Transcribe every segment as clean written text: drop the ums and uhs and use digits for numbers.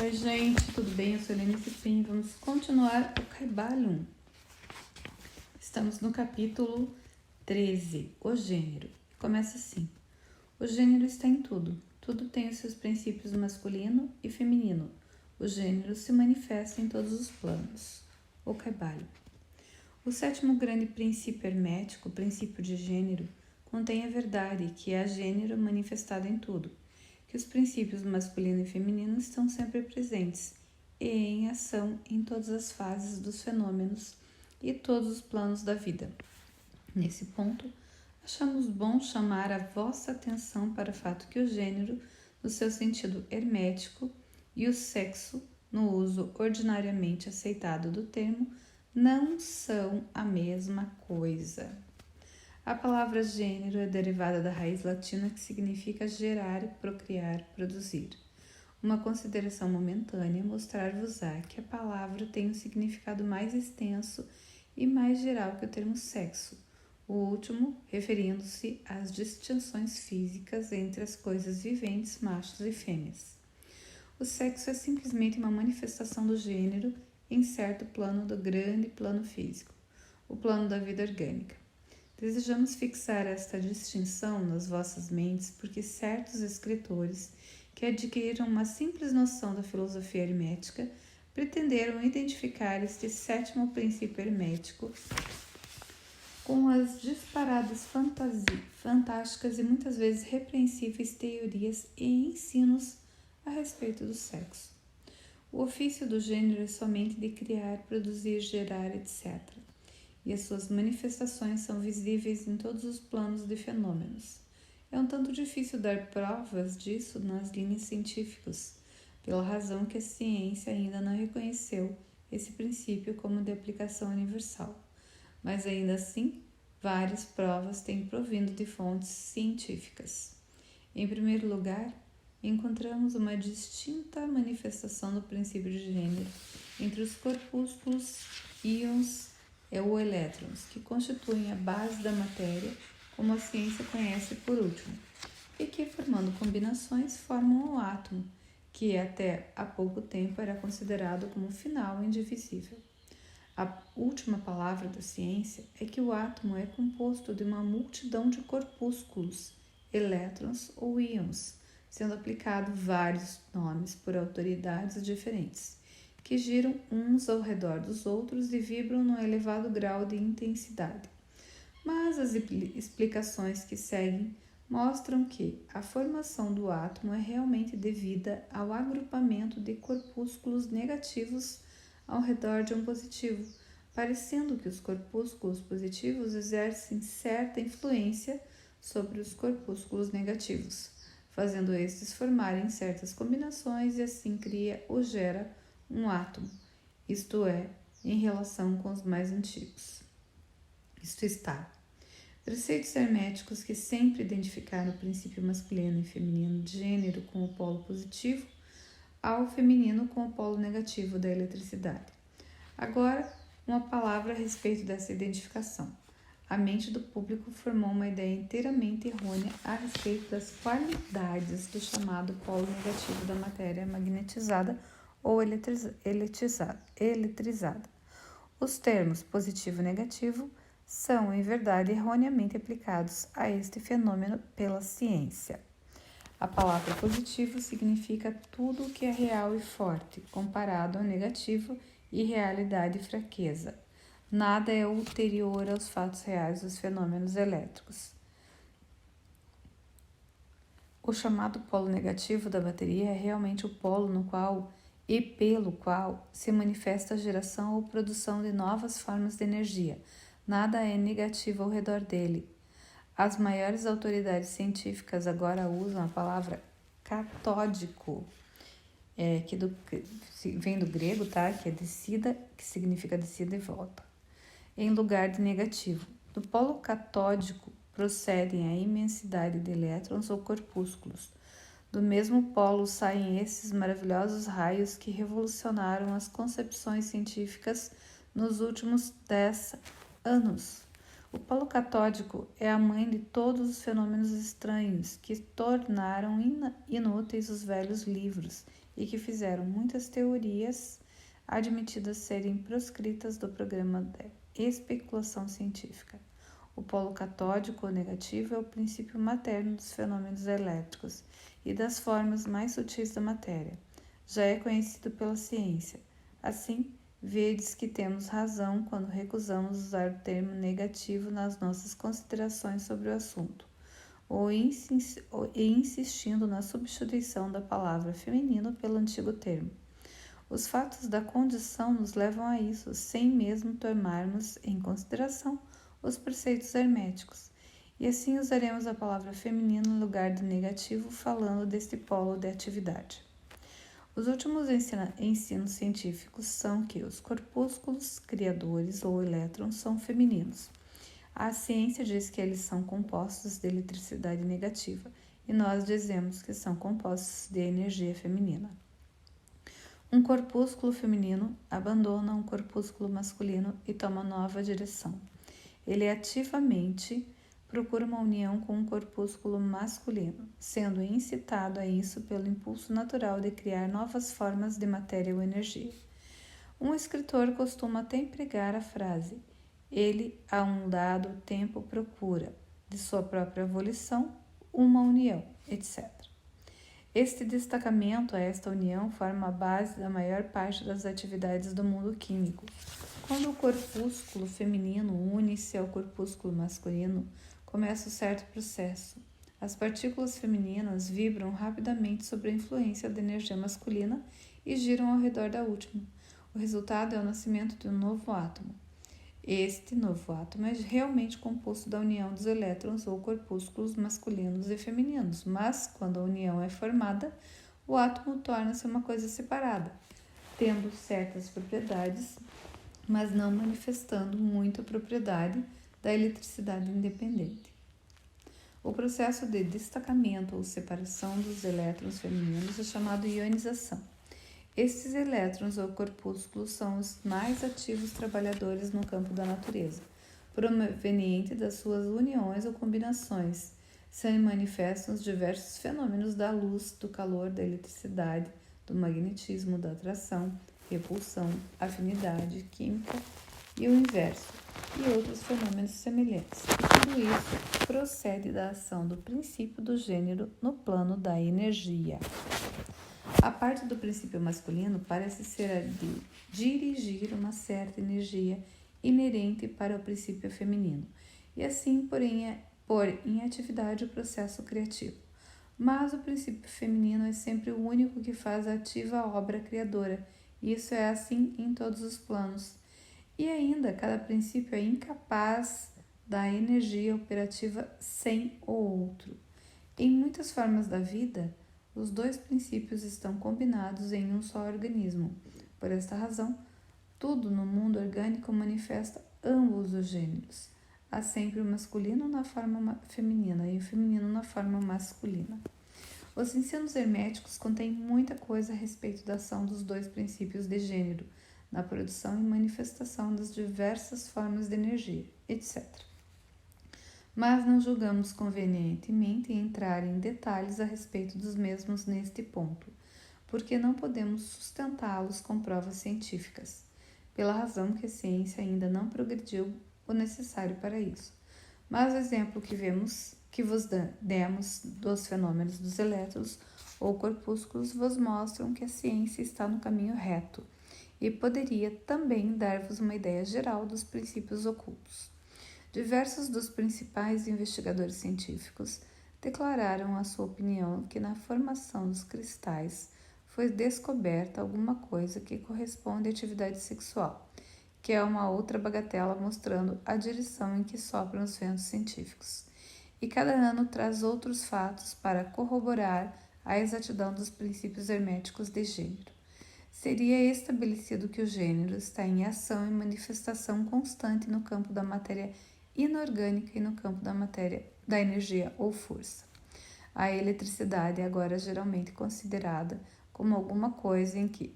Oi, gente, tudo bem? Eu sou Helene Cipim. Vamos continuar o Kybalion. Estamos no capítulo 13, o gênero. Começa assim: o gênero está em tudo. Tudo tem os seus princípios masculino e feminino. O gênero se manifesta em todos os planos. O Kybalion. O sétimo grande princípio hermético, o princípio de gênero, contém a verdade, que é a gênero manifestado em tudo, que os princípios masculino e feminino estão sempre presentes e em ação em todas as fases dos fenômenos e todos os planos da vida. Nesse ponto, achamos bom chamar a vossa atenção para o fato que o gênero, no seu sentido hermético, e o sexo, no uso ordinariamente aceitado do termo, não são a mesma coisa. A palavra gênero é derivada da raiz latina que significa gerar, procriar, produzir. Uma consideração momentânea mostrar-vos-á que a palavra tem um significado mais extenso e mais geral que o termo sexo, o último referindo-se às distinções físicas entre as coisas viventes, machos e fêmeas. O sexo é simplesmente uma manifestação do gênero em certo plano do grande plano físico, o plano da vida orgânica. Desejamos fixar esta distinção nas vossas mentes porque certos escritores que adquiriram uma simples noção da filosofia hermética pretenderam identificar este sétimo princípio hermético com as disparadas fantásticas e muitas vezes repreensíveis teorias e ensinos a respeito do sexo. O ofício do gênero é somente de criar, produzir, gerar, etc. E as suas manifestações são visíveis em todos os planos de fenômenos. É um tanto difícil dar provas disso nas linhas científicas, pela razão que a ciência ainda não reconheceu esse princípio como de aplicação universal. Mas ainda assim, várias provas têm provindo de fontes científicas. Em primeiro lugar, encontramos uma distinta manifestação do princípio de gênero entre os corpúsculos, íons ou elétrons, que constituem a base da matéria, como a ciência conhece por último, e que, formando combinações, formam o átomo, que até há pouco tempo era considerado como final indivisível. A última palavra da ciência é que o átomo é composto de uma multidão de corpúsculos, elétrons ou íons, sendo aplicado vários nomes por autoridades diferentes, que giram uns ao redor dos outros e vibram num elevado grau de intensidade. Mas as explicações que seguem mostram que a formação do átomo é realmente devida ao agrupamento de corpúsculos negativos ao redor de um positivo, parecendo que os corpúsculos positivos exercem certa influência sobre os corpúsculos negativos, fazendo estes formarem certas combinações e assim cria ou gera um átomo, isto é, em relação com os mais antigos. Isto está, preceitos herméticos que sempre identificaram o princípio masculino e feminino de gênero com o polo positivo, ao feminino com o polo negativo da eletricidade. Agora, uma palavra a respeito dessa identificação. A mente do público formou uma ideia inteiramente errônea a respeito das qualidades do chamado polo negativo da matéria magnetizada ou eletrizada. Os termos positivo e negativo são, em verdade, erroneamente aplicados a este fenômeno pela ciência. A palavra positivo significa tudo o que é real e forte, comparado ao negativo, irrealidade e fraqueza. Nada é ulterior aos fatos reais dos fenômenos elétricos. O chamado polo negativo da bateria é realmente o polo no qual e pelo qual se manifesta a geração ou produção de novas formas de energia. Nada é negativo ao redor dele. As maiores autoridades científicas agora usam a palavra catódico, que vem do grego, tá? Que é descida, que significa descida e volta, em lugar de negativo. Do polo catódico procedem a imensidade de elétrons ou corpúsculos. Do mesmo polo saem esses maravilhosos raios que revolucionaram as concepções científicas nos últimos 10 anos. O polo catódico é a mãe de todos os fenômenos estranhos que tornaram inúteis os velhos livros e que fizeram muitas teorias admitidas serem proscritas do programa de especulação científica. O polo catódico ou negativo é o princípio materno dos fenômenos elétricos e das formas mais sutis da matéria. Já é conhecido pela ciência. Assim, vedes que temos razão quando recusamos usar o termo negativo nas nossas considerações sobre o assunto, ou insistindo na substituição da palavra feminino pelo antigo termo. Os fatos da condição nos levam a isso, sem mesmo tomarmos em consideração os preceitos herméticos, e assim usaremos a palavra feminino no lugar de negativo, falando deste polo de atividade. Os últimos ensinos científicos são que os corpúsculos criadores ou elétrons são femininos. A ciência diz que eles são compostos de eletricidade negativa e nós dizemos que são compostos de energia feminina. Um corpúsculo feminino abandona um corpúsculo masculino e toma nova direção. Ele ativamente procura uma união com um corpúsculo masculino, sendo incitado a isso pelo impulso natural de criar novas formas de matéria ou energia. Um escritor costuma até empregar a frase: ele, a um dado tempo, procura, de sua própria volição, uma união, etc. Este destacamento a esta união forma a base da maior parte das atividades do mundo químico. Quando o corpúsculo feminino une-se ao corpúsculo masculino, começa um certo processo. As partículas femininas vibram rapidamente sob a influência da energia masculina e giram ao redor da última. O resultado é o nascimento de um novo átomo. Este novo átomo é realmente composto da união dos elétrons ou corpúsculos masculinos e femininos, mas quando a união é formada, o átomo torna-se uma coisa separada, tendo certas propriedades, mas não manifestando muita propriedade da eletricidade independente. O processo de destacamento ou separação dos elétrons femininos é chamado ionização. Estes elétrons ou corpúsculos são os mais ativos trabalhadores no campo da natureza, proveniente das suas uniões ou combinações. Se manifestam os diversos fenômenos da luz, do calor, da eletricidade, do magnetismo, da atração, repulsão, afinidade química e o inverso, e outros fenômenos semelhantes. E tudo isso procede da ação do princípio do gênero no plano da energia. A parte do princípio masculino parece ser a de dirigir uma certa energia inerente para o princípio feminino, e assim pôr em atividade o processo criativo. Mas o princípio feminino é sempre o único que faz ativa a obra criadora, e isso é assim em todos os planos. E ainda, cada princípio é incapaz da energia operativa sem o outro. Em muitas formas da vida, os dois princípios estão combinados em um só organismo. Por esta razão, tudo no mundo orgânico manifesta ambos os gêneros. Há sempre o masculino na forma feminina e o feminino na forma masculina. Os ensinos herméticos contêm muita coisa a respeito da ação dos dois princípios de gênero, na produção e manifestação das diversas formas de energia, etc. Mas não julgamos convenientemente entrar em detalhes a respeito dos mesmos neste ponto, porque não podemos sustentá-los com provas científicas, pela razão que a ciência ainda não progrediu o necessário para isso. Mas o exemplo que vos demos dos fenômenos dos elétrons ou corpúsculos vos mostram que a ciência está no caminho reto e poderia também dar-vos uma ideia geral dos princípios ocultos. Diversos dos principais investigadores científicos declararam a sua opinião que na formação dos cristais foi descoberta alguma coisa que corresponde à atividade sexual, que é uma outra bagatela mostrando a direção em que sopram os ventos científicos. E cada ano traz outros fatos para corroborar a exatidão dos princípios herméticos de gênero. Seria estabelecido que o gênero está em ação e manifestação constante no campo da matéria inorgânica e no campo da matéria da energia ou força. A eletricidade é agora geralmente considerada como alguma coisa em que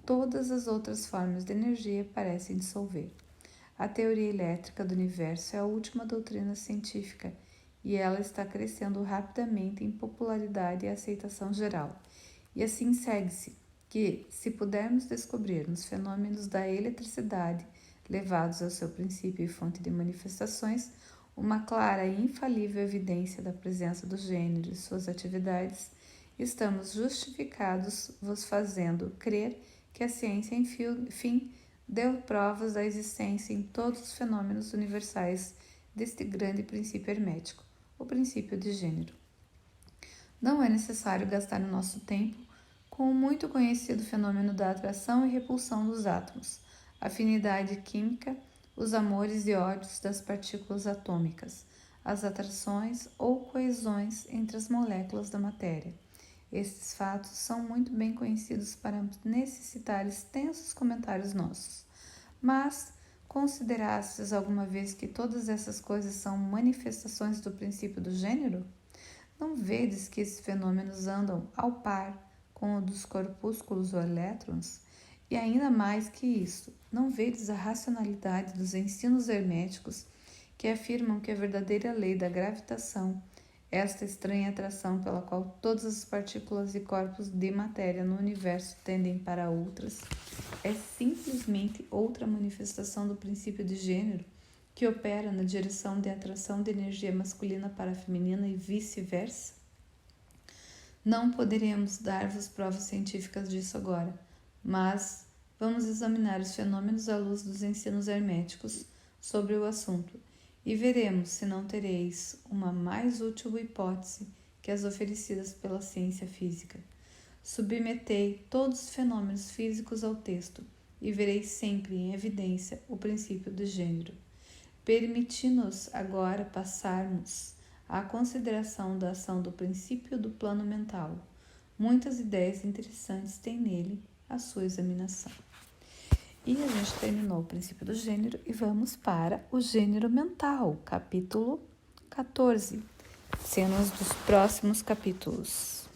todas as outras formas de energia parecem dissolver. A teoria elétrica do universo é a última doutrina científica e ela está crescendo rapidamente em popularidade e aceitação geral. E assim segue-se que, se pudermos descobrir nos fenômenos da eletricidade, levados ao seu princípio e fonte de manifestações, uma clara e infalível evidência da presença do gênero e suas atividades, estamos justificados vos fazendo crer que a ciência, enfim, deu provas da existência em todos os fenômenos universais deste grande princípio hermético, o princípio de gênero. Não é necessário gastar o nosso tempo com o muito conhecido fenômeno da atração e repulsão dos átomos, a afinidade química, os amores e ódios das partículas atômicas, as atrações ou coesões entre as moléculas da matéria. Estes fatos são muito bem conhecidos para necessitar extensos comentários nossos. Mas considerastes alguma vez que todas essas coisas são manifestações do princípio do gênero? Não vedes que esses fenômenos andam ao par com o dos corpúsculos ou elétrons? E ainda mais que isso, não vedes a racionalidade dos ensinos herméticos que afirmam que a verdadeira lei da gravitação, esta estranha atração pela qual todas as partículas e corpos de matéria no universo tendem para outras, é simplesmente outra manifestação do princípio de gênero que opera na direção de atração de energia masculina para a feminina e vice-versa? Não poderemos dar-vos provas científicas disso agora, mas vamos examinar os fenômenos à luz dos ensinos herméticos sobre o assunto e veremos se não tereis uma mais útil hipótese que as oferecidas pela ciência física. Submetei todos os fenômenos físicos ao texto e vereis sempre em evidência o princípio do gênero. Permiti-nos agora passarmos à consideração da ação do princípio do plano mental. Muitas ideias interessantes têm nele a sua examinação. E a gente terminou o princípio do gênero e vamos para o gênero mental, capítulo 14, cenas dos próximos capítulos.